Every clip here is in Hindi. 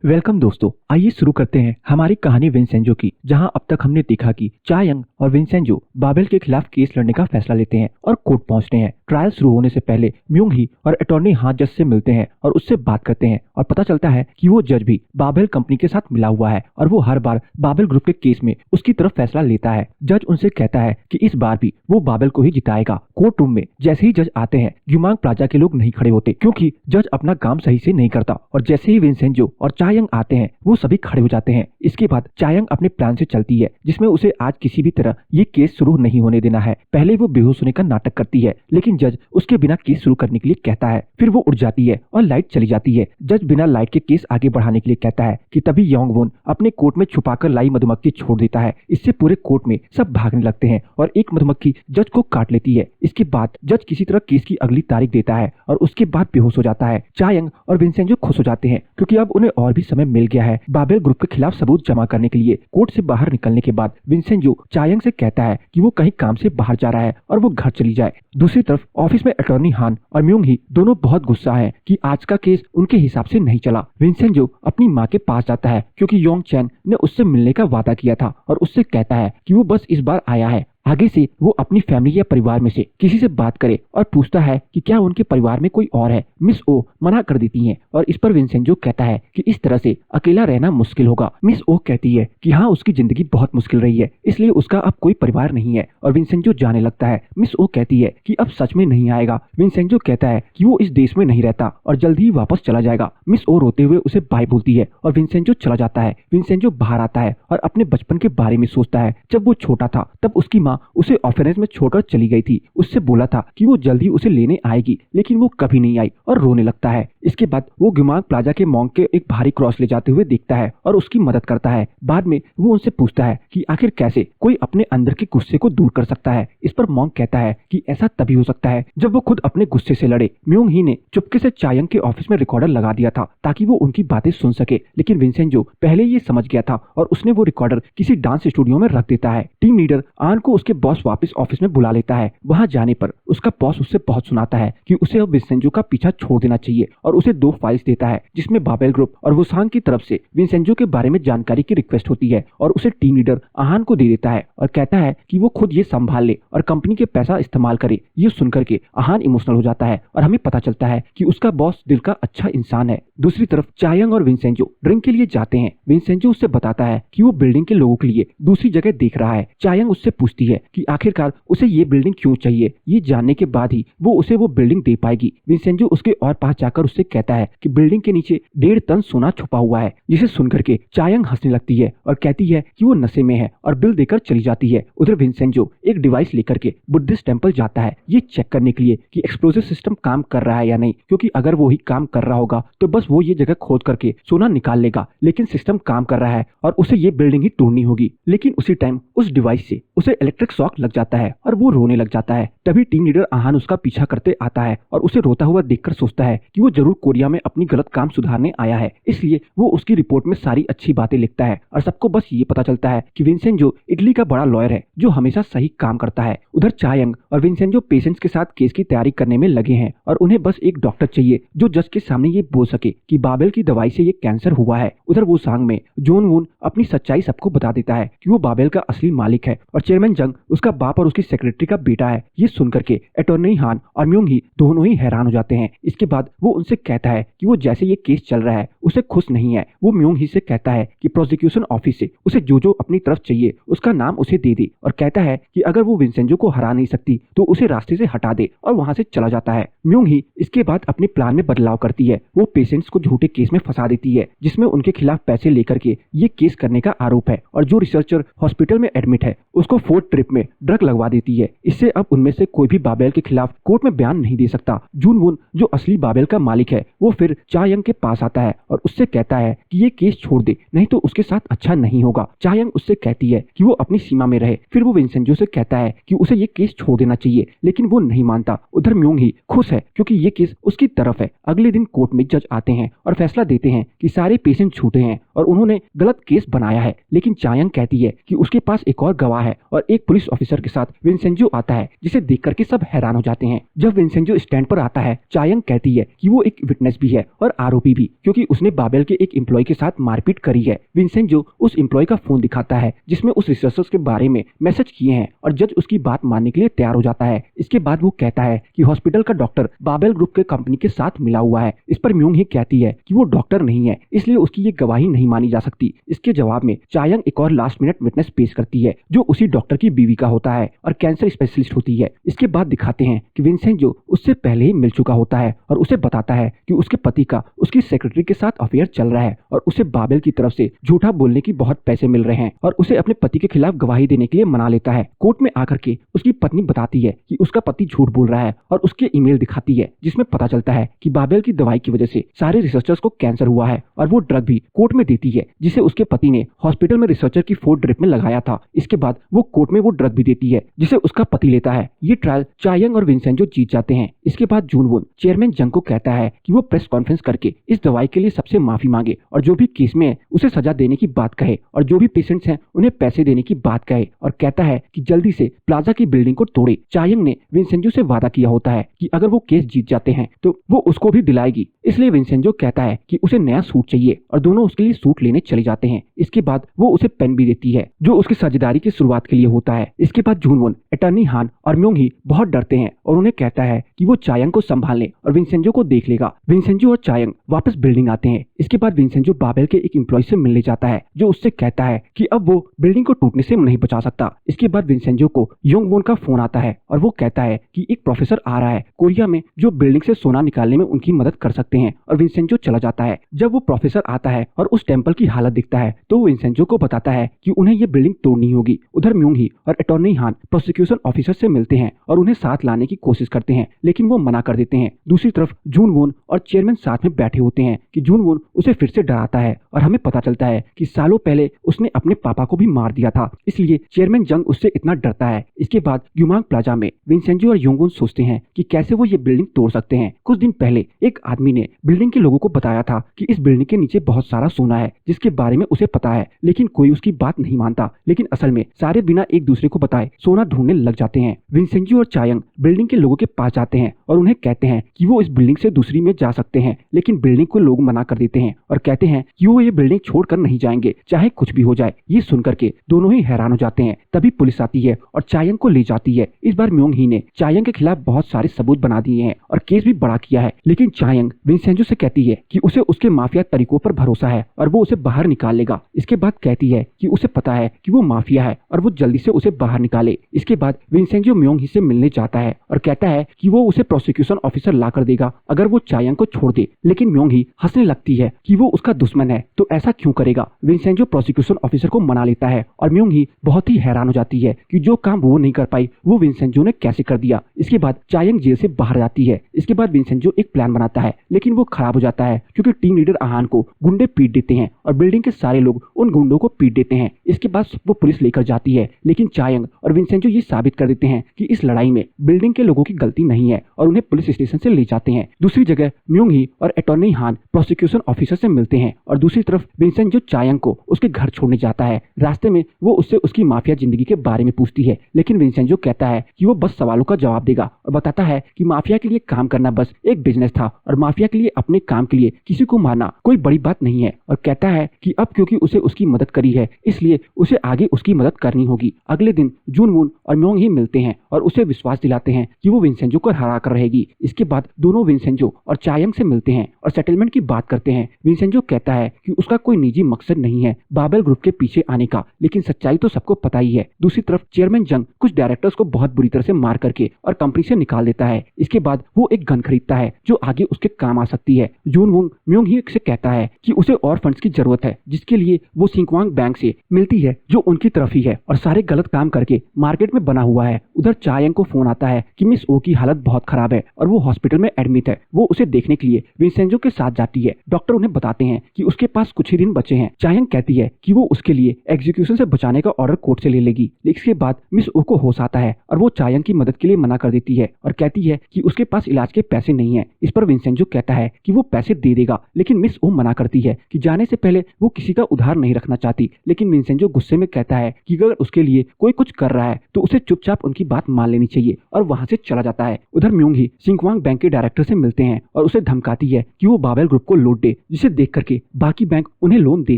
वेलकम दोस्तों, आइए शुरू करते हैं हमारी कहानी विंसेंजो की, जहां अब तक हमने देखा कि चा यंग और विंसेंजो बाबेल के खिलाफ केस लड़ने का फैसला लेते हैं और कोर्ट पहुंचते हैं। ट्रायल शुरू होने से पहले म्यूंग ही और अटॉर्नी हां जज से मिलते हैं और उससे बात करते हैं और पता चलता है कि वो जज भी बाबेल कंपनी के साथ मिला हुआ है और वो हर बार बाबेल ग्रुप के केस में उसकी तरफ फैसला लेता है। जज उनसे कहता है कि इस बार भी वो बाबेल को ही जिताएगा। कोर्ट रूम में जैसे ही जज आते हैं, ग्युमांग प्लाजा के लोग नहीं खड़े होते क्योंकि जज अपना काम सही से नहीं करता, और जैसे ही विंसेंजो और चा यंग आते हैं वो सभी खड़े हो जाते हैं। इसके बाद चा यंग अपने प्लान से चलती है, जिसमें उसे आज किसी भी तरह ये केस शुरू नहीं होने देना है। पहले वो बेहोश होने का नाटक करती है, लेकिन जज उसके बिना केस शुरू करने के लिए कहता है। फिर वो उठ जाती है और लाइट चली जाती है। जज बिना लाइट के केस आगे बढ़ाने के लिए कहता है कि तभी योंग वोन अपने कोट में छुपाकर लाई मधुमक्खी छोड़ देता है। इससे पूरे कोर्ट में सब भागने लगते हैं और एक मधुमक्खी जज को काट लेती है। इसके बाद जज किसी तरह केस की अगली तारीख देता है और उसके बाद बेहोश हो जाता है। चा यंग और विंसेंजो खुश हो जाते हैं क्योंकि अब उन्हें और भी समय मिल गया है बाबेल ग्रुप के खिलाफ सबूत जमा करने के लिए। कोर्ट से बाहर निकलने के बाद विंसेंजो चा यंग से कहता है कि वो कहीं काम से बाहर जा रहा है और वो घर चली जाए। दूसरी तरफ ऑफिस में अटॉर्नी हान और म्यूंग ही दोनों बहुत गुस्सा है कि आज का केस उनके हिसाब से नहीं चला। विंसेंजो अपनी माँ के पास जाता है क्योंकि योंग चैन ने उससे मिलने का वादा किया था और उससे कहता है कि वो बस इस बार आया है, आगे से वो अपनी फैमिली या परिवार में से किसी से बात करे, और पूछता है कि क्या उनके परिवार में कोई और है। मिस ओ मना कर देती हैं और इस पर विंसेंजो कहता है कि इस तरह से अकेला रहना मुश्किल होगा। मिस ओ कहती है कि हाँ, उसकी जिंदगी बहुत मुश्किल रही है, इसलिए उसका अब कोई परिवार नहीं है, और विंसेंजो जाने लगता है। मिस ओ कहती है कि अब सच में नहीं आएगा। विंसेंजो कहता है कि वो इस देश में नहीं रहता और जल्द ही वापस चला जाएगा। मिस ओ रोते हुए उसे बाय बोलती है और विंसेंजो चला जाता है। विंसेंजो बाहर आता है और अपने बचपन के बारे में सोचता है। जब वो छोटा था तब उसकी माँ उसे ऑर्फनेज में छोड़कर चली गई थी। उससे बोला था कि वो जल्द ही उसे लेने आएगी, लेकिन वो कभी नहीं आई और रोने लगता है। इसके बाद वो ग्युमांग प्लाजा के मॉन्क के एक भारी क्रॉस ले जाते हुए देखता है और उसकी मदद करता है। बाद में वो उनसे पूछता है कि आखिर कैसे कोई अपने अंदर के गुस्से को दूर कर सकता है। इस पर मॉन्क कहता है कि ऐसा तभी हो सकता है जब वो खुद अपने गुस्से से लड़े। म्यूंग ही ने चुपके से चा यंग के ऑफिस में रिकॉर्डर लगा दिया था ताकि वो उनकी बातें सुन सके, लेकिन विंसेंजो पहले ये समझ गया था और उसने वो रिकॉर्डर किसी डांस स्टूडियो में रख देता है। टीम लीडर आन को उसके बॉस वापस ऑफिस में बुला लेता है। वहां जाने पर उसका बॉस उससे बहुत सुनाता है कि उसे अब विंसेंजो का पीछा छोड़ देना चाहिए और उसे 2 फाइल्स देता है जिसमें बाबेल ग्रुप और वुसांग की तरफ से विंसेंजो के बारे में जानकारी की रिक्वेस्ट होती है, और उसे टीम लीडर आहान को दे देता है और कहता है कि वो खुद ये संभाल ले और कंपनी के पैसा इस्तेमाल करे। ये सुनकर के आहान इमोशनल हो जाता है और हमें पता चलता है कि उसका बॉस दिल का अच्छा इंसान है। दूसरी तरफ चा यंग और विंसेंजो ड्रिंक के लिए जाते हैं। विंसेंजो उससे बताता है कि वो बिल्डिंग के लोगों के लिए दूसरी जगह देख रहा है। चा यंग उससे पूछती है कि आखिरकार उसे ये बिल्डिंग क्यों चाहिए। ये जानने के बाद ही वो उसे वो बिल्डिंग दे पाएगी। विंसेंजो उसके और पास जाकर उससे कहता है कि बिल्डिंग के नीचे 1.5 टन सोना छुपा हुआ है, जिसे सुनकर के चा यंग हंसने लगती है और कहती है कि वो नशे में है और बिल देकर चली जाती है। उधर विंसेंजो एक डिवाइस लेकर के बुद्धिस्ट टेंपल जाता है ये चेक करने के लिए कि एक्सप्लोजिव सिस्टम काम कर रहा है या नहीं, क्योंकि अगर वो ही काम कर रहा होगा तो बस वो ये जगह खोद करके सोना निकाल लेगा, लेकिन सिस्टम काम कर रहा है और उसे ये बिल्डिंग ही तोड़नी होगी। लेकिन उसी टाइम उस डिवाइस से उसे इलेक्ट्रिक शॉक लग जाता है और वो रोने लग जाता है। तभी टीम लीडर आहान उसका पीछा करते आता है और उसे रोता हुआ देखकर सोचता है कि वो जरूर कोरिया में अपनी गलत काम सुधारने आया है, इसलिए वो उसकी रिपोर्ट में सारी अच्छी बातें लिखता है और सबको बस ये पता चलता है कि विंसेंजो इटली का बड़ा लॉयर है जो हमेशा सही काम करता है। उधर चा यंग और विंसेंजो पेशेंट्स के साथ केस की तैयारी करने में लगे हैं और उन्हें बस एक डॉक्टर चाहिए जो जज के सामने ये बोल सके कि बाबेल की दवाई से ये कैंसर हुआ है। उधर वुसांग में जोन वून अपनी सच्चाई सबको बता देता है कि वो बाबेल का असली मालिक है और चेयरमैन जंग उसका बाप और उसकी सेक्रेटरी का बेटा है। ये सुनकर के अटॉर्नी हान और म्यूंग ही दोनों ही हैरान हो जाते हैं। इसके बाद वो उनसे कहता है कि वो जैसे ये केस चल रहा है उसे खुश नहीं है। वो म्यूंग ही से कहता है कि प्रोसिक्यूशन ऑफिस से उसे जो अपनी तरफ चाहिए उसका नाम उसे दे दे और कहता है कि अगर वो विंसेंजो को हरा नहीं सकती तो उसे रास्ते से हटा दे, और वहां से चला जाता है। म्यूंग ही इसके बाद अपने प्लान में बदलाव करती है। वो पेशेंट्स को झूठे केस में फंसा देती है जिसमें उनके खिलाफ पैसे लेकर के ये केस करने का आरोप है, और जो रिसर्चर हॉस्पिटल में एडमिट है उसको 4th ट्रिप में ड्रग लगवा देती है। इससे अब उनमें से कोई भी बाबेल के खिलाफ कोर्ट में बयान नहीं दे सकता। जून वून जो असली बाबेल का मालिक है वो फिर चा यंग के पास आता है और उससे कहता है कि ये केस छोड़ दे, नहीं तो उसके साथ अच्छा नहीं होगा। चा यंग उससे कहती है कि वो अपनी सीमा में रहे। फिर वो विंसेंजो से कहता है कि उसे ये केस छोड़ देना चाहिए, लेकिन वो नहीं मानता। उधर म्यूंग ही खुश है क्योंकि ये केस उसकी तरफ है। अगले दिन कोर्ट में जज आते हैं और फैसला देते हैं कि सारे पेशेंट झूठे हैं और उन्होंने गलत केस बनाया है, लेकिन चा यंग कहती है कि उसके पास एक और गवाह है और एक पुलिस ऑफिसर के साथ विंसेंजो आता है, जिसे देख करके सब हैरान हो जाते हैं। जब विंसेंजो स्टैंड पर आता है, चायंग कहती है कि वो एक विटनेस भी है और आरोपी भी, क्योंकि उसने बाबेल के एक एम्प्लॉय के साथ मारपीट करी है। विंसेंजो उस एम्प्लॉय का फोन दिखाता है जिसमें उस रिसर्चर के बारे में मैसेज किए हैं और जज उसकी बात मानने के लिए तैयार हो जाता है। इसके बाद वो कहता है कि हॉस्पिटल का डॉक्टर बाबेल ग्रुप के कंपनी के साथ मिला हुआ है। इस पर म्यूंग ही कहती है कि वो डॉक्टर नहीं है, इसलिए उसकी ये गवाही नहीं मानी जा सकती। इसके जवाब में चायंग एक और लास्ट मिनट विटनेस पेश करती है जो उसी डॉक्टर की बीवी का होता है और कैंसर स्पेशलिस्ट होती है। इसके बाद दिखाते हैं कि विंसेंजो उससे पहले ही मिल चुका होता है और उसे बताता है कि उसके पति का उसकी सेक्रेटरी के साथ अफेयर चल रहा है और उसे बाबेल की तरफ से झूठा बोलने की बहुत पैसे मिल रहे हैं और उसे अपने पति के खिलाफ गवाही देने के लिए मना लेता है। कोर्ट में आकर के उसकी पत्नी बताती है कि उसका पति झूठ बोल रहा है और उसके ईमेल दिखाती है जिसमें पता चलता है कि बाबेल की दवाई की वजह से सारे रिसर्चर्स को कैंसर हुआ है और वो ड्रग भी कोर्ट में देती है जिसे उसके पति ने हॉस्पिटल में रिसर्चर की फूड ड्रिप में लगाया था। इसके बाद वो कोर्ट में वो ड्रग भी देती है जिसे उसका पति लेता है। ये ट्रायल चायंग और विंसेंजो जीत जाते हैं। इसके बाद जून वुन चेयरमैन जंग को कहता है कि वो प्रेस कॉन्फ्रेंस करके इस दवाई के लिए सबसे माफी मांगे और जो भी केस में है उसे सजा देने की बात कहे और जो भी पेशेंट्स हैं उन्हें पैसे देने की बात कहे और कहता है कि जल्दी से प्लाजा की बिल्डिंग को तोड़े। चायंग ने विंसेंजो से वादा किया होता है कि अगर वो केस जीत जाते हैं तो वो उसको भी दिलाएगी, इसलिए विंसेंजो कहता है कि उसे नया सूट चाहिए और दोनों उसके लिए सूट लेने चले जाते हैं। इसके बाद वो उसे पेन भी देती है जो उसकी साझेदारी की शुरुआत के लिए होता है। इसके बाद जूनवुन, अटॉर्नी हान और म्योंग ही बहुत डरते हैं और उन्हें कहता है कि वो चायंग को संभालने और विंसेंजो को देख लेगा। विंसेंजो और चायंग वापस बिल्डिंग आते हैं। इसके बाद विंसेंजो बाबेल के एक एम्प्लॉय से मिलने जाता है जो उससे कहता है कि अब वो बिल्डिंग को टूटने से नहीं बचा सकता। इसके बाद विंसेंजो को योंगवोन का फोन आता है और वो कहता है कि एक प्रोफेसर आ रहा है कोरिया में जो बिल्डिंग से सोना निकालने में उनकी मदद कर सकते हैं और विंसेंजो चला जाता है। जब वो प्रोफेसर आता है और उस टेम्पल की हालत दिखता है तो वो विंसेंजो को बताता है कि उन्हें ये बिल्डिंग तोड़नी होगी। उधर म्योंग ही और अटॉर्नी हान प्रोसिक्यूशन ऑफिसर से मिलते हैं और उन्हें साथ लाने की कोशिश करते हैं लेकिन वो मना कर देते हैं। दूसरी तरफ जूनवोन और चेयरमैन साथ में बैठे होते हैं कि जूनवोन उसे फिर से डराता है और हमें पता चलता है कि सालों पहले उसने अपने पापा को भी मार दिया था, इसलिए चेयरमैन जंग उससे इतना डरता है। इसके बाद युमांग प्लाजा में विंसेंजो और योंगवोन सोचते हैं कि कैसे वो ये बिल्डिंग तोड़ सकते हैं। कुछ दिन पहले एक आदमी ने बिल्डिंग के लोगों को बताया था कि इस बिल्डिंग के नीचे बहुत सारा सोना है जिसके बारे में उसे पता है, लेकिन कोई उसकी बात नहीं मानता। लेकिन असल में सारे बिना एक दूसरे को बताए सोना ढूंढने लग जाते हैं। विंसेंजो और चायंग बिल्डिंग के लोगों के पास जाते हैं और उन्हें कहते हैं कि वो इस बिल्डिंग से दूसरी में जा सकते हैं, लेकिन बिल्डिंग को लोग मना कर देते हैं और कहते हैं कि वो ये बिल्डिंग छोड़कर नहीं जाएंगे चाहे कुछ भी हो जाए। ये सुनकर के दोनों ही हैरान हो जाते हैं। तभी पुलिस आती है और चायंग को ले जाती है। इस बार म्योंग ही ने चायंग के खिलाफ बहुत सारे सबूत बना दिए हैं और केस भी बड़ा किया है, लेकिन चायंग विंसेंजो से कहती है कि उसे उसके माफिया तरीकों पर भरोसा है और वो उसे बाहर निकाल लेगा। इसके बाद कहती है कि उसे पता है कि वो माफिया है और वो जल्दी से उसे बाहर निकाले। इसके बाद विंसेंजो म्योंग ही से मिलने जाता है और कहता है कि वो उसे प्रोसिक्यूशन ऑफिसर ला कर देगा अगर वो चायंग को छोड़ दे, लेकिन म्योंग ही हंसने लगती है कि वो उसका दुश्मन है तो ऐसा क्यों करेगा। विंसेंजो प्रोसिक्यूशन ऑफिसर को मना लेता है और म्योंग ही बहुत ही हैरान हो जाती है कि जो काम वो नहीं कर पाई वो विंसेंजो ने कैसे कर दिया। इसके बाद चायंग जेल से बाहर जाती है। इसके बाद विंसेंजो एक प्लान बनाता है लेकिन वो खराब हो जाता है क्योंकि टीम लीडर आहान को गुंडे पीट देते हैं और बिल्डिंग के सारे लोग उन गुंडों को पीट देते हैं। इसके बाद वो पुलिस लेकर जाती है, लेकिन चायंग और विंसेंजो ये साबित कर देते हैं कि इस लड़ाई में बिल्डिंग के लोगों की गलती नहीं है और उन्हें पुलिस स्टेशन से ले जाते हैं। दूसरी जगह म्योंग ही और अटॉर्नी हान प्रोसिक्यूशन ऑफिसर से मिलते हैं और दूसरी तरफ विंसेंजो चायंग को उसके घर छोड़ने जाता है। रास्ते में वो उससे उसकी माफिया जिंदगी के बारे में पूछती है, लेकिन विंसेंजो कहता है कि वो बस सवालों का जवाब देगा और बताता है कि माफिया के लिए काम करना बस एक बिजनेस था और माफिया के लिए अपने काम के लिए किसी को मारना कोई बड़ी बात नहीं है और कहता है कि अब क्योंकि उसे उसकी मदद करी है इसलिए उसे आगे उसकी मदद करनी होगी। अगले दिन जूनवून और म्योंग ही मिलते हैं और उसे विश्वास दिलाते हैं कि वो विंसेंजो को हरा कर रहेगी। इसके बाद दोनों विंसेंजो और चायंग से मिलते हैं और सेटलमेंट की बात करते हैं। विंसेंजो कहता है कि उसका कोई निजी मकसद नहीं है बाबेल ग्रुप के पीछे आने का, लेकिन सच्चाई तो सबको पता ही है। दूसरी तरफ चेयरमैन जंग कुछ डायरेक्टर्स को बहुत बुरी तरह से मार करके और कंपनी से निकाल देता है। इसके बाद वो एक गन खरीदता है जो आगे उसके काम आ सकती है। जूनवून म्योंग ही से कहता है कि उसे और फंड्स की जरूरत है जिसके लिए वो सिंकवांग बैंक से मिलती है जो उनकी तरफ ही है और सारे गलत काम करके मार्केट में बना हुआ है। उधर चायंग को फोन आता है कि मिस ओ की हालत बहुत खराब है और वो हॉस्पिटल में एडमिट है। वो उसे देखने के लिए विंसेंजो के साथ जाती है। डॉक्टर उन्हें बताते हैं कि उसके पास कुछ ही दिन बचे हैं। चायंग कहती है कि वो उसके लिए एग्जीक्यूशन से बचाने का ऑर्डर कोर्ट से ले लेगी। इसके बाद मिस ओ को होश आता है और वो चायंग की मदद के लिए मना कर देती है और कहती है कि उसके पास इलाज के पैसे नहीं है। इस पर विंसेंजो कहता है कि वो पैसे दे देगा, लेकिन मिस ओ मना करती है कि जाने से पहले वो किसी का उधार नहीं रखना चाहती। लेकिन विंसेंजो गुस्से में कहता है कि अगर उसके लिए कोई कुछ कर रहा है तो उसे चुपचाप उनकी बात मान लेनी चाहिए और वहां से चला जाता है। उधर म्यूंग ही सिंक्वांग बैंक के डायरेक्टर से मिलते हैं और उसे धमकाती है कि वो बाबेल ग्रुप को लूट दे, जिसे देख करके बाकी बैंक उन्हें लोन दे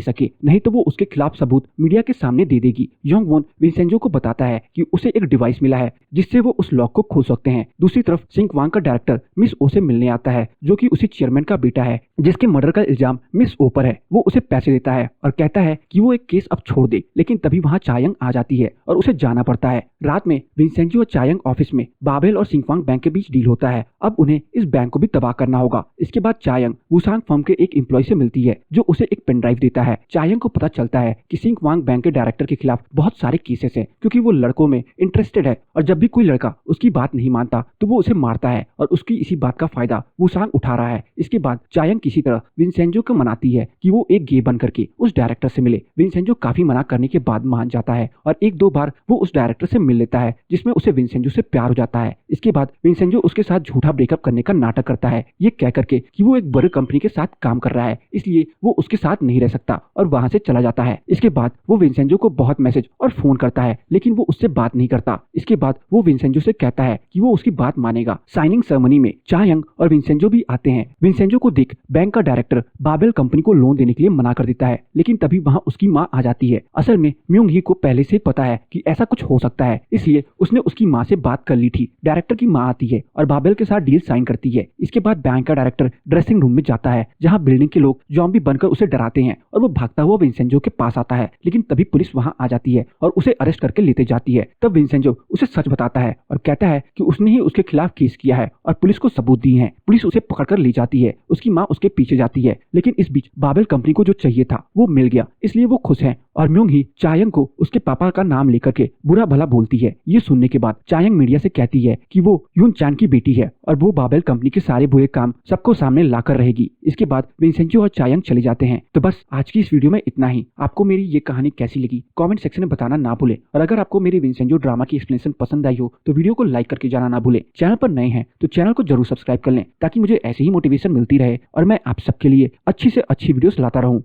सके, नहीं तो वो उसके खिलाफ सबूत मीडिया के सामने दे देगी। योंग वॉन विंसेंजो को बताता है कि उसे एक डिवाइस मिला है जिससे वो उस लॉक को खोल सकते हैं। दूसरी तरफ सिंक्वांग का डायरेक्टर मिस ओ से मिलने आता है, जो कि उसी चेयरमैन का बेटा है जिसके मर्डर का इल्जाम मिस ओ पर है। वो उसे पैसे देता है और कहता है कि वो एक केस अब छोड़ दे, लेकिन तभी वहां चायंग आ जाती है और उसे जाना पड़ता है। रात में विंसेंजो और चायंग ऑफिस में बाबेल और सिंक्वांग बैंक के बीच डील होता है। अब उन्हें इस बैंक को भी तबाह करना होगा। इसके बाद चायंग वुसांग फर्म के एक एम्प्लॉय से मिलती है जो उसे एक पेन ड्राइव देता है। चायंग को पता चलता है कि सिंक्वांग बैंक के डायरेक्टर के खिलाफ बहुत सारे केसेस हैं, क्योंकि वो लड़कों में इंटरेस्टेड है और जब भी कोई लड़का उसकी बात नहीं मानता तो वो उसे मारता है और उसकी इसी बात का फायदा वुसांग उठा रहा है। इसके बाद चायंग किसी तरह विंसेंजो को मनाती है कि वो एक गे बन करके उस डायरेक्टर से मिले। विंसेंजो काफी मना करने के बाद मान जाता है और एक दो बार वो उस डायरेक्टर से मिल लेता है, जिसमें उसे विंसेंजो से प्यार हो जाता है। इसके बाद विंसेंजो उसके साथ झूठा ब्रेकअप करने का नाटक करता है, ये कह करके कि वो एक बड़ी कंपनी के साथ काम कर रहा है, इसलिए वो उसके साथ नहीं रह सकता और वहां से चला जाता है। इसके बाद वो विंसेंजो को बहुत मैसेज और फोन करता है, लेकिन वो उससे बात नहीं करता। इसके बाद वो विंसेंजो से कहता है कि वो उसकी बात मानेगा। साइनिंग सेरेमनी में चायंग और विंसेंजो भी आते हैं। विंसेंजो को देख बैंक का डायरेक्टर बाबेल कंपनी को लोन देने के लिए मना कर देता है, लेकिन तभी वहां उसकी माँ आ जाती है। असल में म्यूंग ही को पहले से पता है कि ऐसा कुछ हो सकता है, इसलिए उसने उसकी माँ से बात कर ली थी। डायरेक्टर की माँ आती है और बाबेल के साथ डील साइन करती है। इसके बाद बैंक का डायरेक्टर ड्रेसिंग रूम में जाता है, जहाँ बिल्डिंग के लोग ज़ॉम्बी बनकर उसे डराते हैं और वो भागता हुआ विंसेंजो के पास आता है, लेकिन तभी पुलिस वहां आ जाती है और उसे अरेस्ट करके लेते जाती है। तब विंसेंजो उसे सच बताता है और कहता है कि उसने ही उसके खिलाफ केस किया है और पुलिस को सबूत दिए हैं। पुलिस उसे पकड़कर ले जाती है। उसकी माँ उसके पीछे जाती है, लेकिन इस बीच बाबेल कंपनी को जो चाहिए था वो मिल गया, इसलिए वो खुश है। और म्यूंग ही चायंग को उसके पापा का नाम लेकर के बुरा भला बोलती है। ये सुनने के बाद चायंग मीडिया से कहती है कि वो यून चान की बेटी है और वो बाबेल कंपनी के सारे बुरे काम सबको सामने लाकर रहेगी। इसके बाद विंसेंजो और चायंग चले जाते हैं। तो बस आज की इस वीडियो में इतना ही। आपको मेरी ये कहानी कैसी लगी कमेंट सेक्शन में बताना ना भूले, और अगर आपको मेरी विंसेंजो ड्रामा की एक्सप्लेनेशन पसंद आई हो तो वीडियो को लाइक करके जाना ना भूले। चैनल पर नए हैं तो चैनल को जरूर सब्सक्राइब कर लें, ताकि मुझे ऐसे ही मोटिवेशन मिलती रहे और मैं आप सबके लिए अच्छी से अच्छी वीडियोस लाता रहूं।